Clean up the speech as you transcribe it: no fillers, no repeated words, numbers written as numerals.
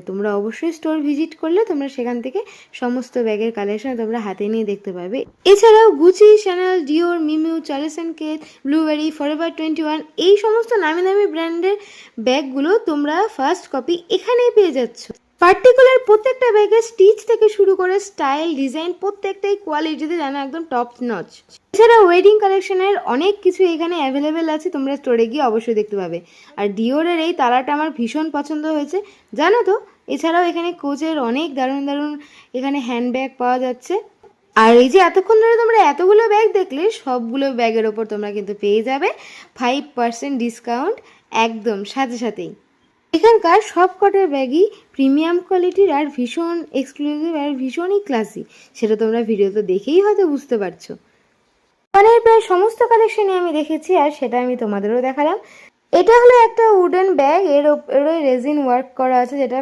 তোমরা অবশ্যই store visit করলে তোমরা সেখান থেকে সমস্ত ব্যাগের কালেকশন তোমরা হাতে নিয়ে দেখতে পাবে। এছাড়াও গুচি, শ্যানেল, ডিওর, মিমিউ, Charles and Keith, blueberry, forever 21 এই সমস্ত নামি দামি ব্র্যান্ডের ব্যাগগুলো তোমরা ফার্স্ট কপি এখানেই পেয়ে যাচ্ছ। পার্টিকুলার প্রত্যেকটা ব্যাগের স্টিচ থেকে শুরু করে স্টাইল, ডিজাইন প্রত্যেকটাই কোয়ালিটিতে জানো একদম টপ নচ। এছাড়া ওয়েডিং কালেকশনের অনেক কিছু এখানে অ্যাভেলেবেল আছে, তোমরা স্টোরে গিয়ে অবশ্যই দেখতে পাবে। আর ডিওরের এই তালাটা আমার ভীষণ পছন্দ হয়েছে, জানো তো। এছাড়াও এখানে কোচের অনেক দারুণ দারুণ এখানে হ্যান্ডব্যাগ পাওয়া যাচ্ছে। আর এই যে এতক্ষণ ধরে তোমরা এতগুলো ব্যাগ দেখলে, সবগুলো ব্যাগের ওপর তোমরা কিন্তু পেয়ে যাবে 5% ডিসকাউন্ট একদম সাথে সাথেই। এখানকার সব কটা ব্যাগই প্রিমিয়াম কোয়ালিটির আর ভীষণ এক্সক্লুসিভ আর ভীষণই ক্লাসি, সেটা তোমরা ভিডিওতে দেখেই হয়তো বুঝতে পারছো। মানে প্রায় সমস্ত কালেকশনই আমি দেখেছি আর সেটা আমি তোমাদেরও দেখালাম। এটা হলো একটা উডেন ব্যাগ, এর ওপরে রেজিন ওয়ার্ক করা আছে, যেটা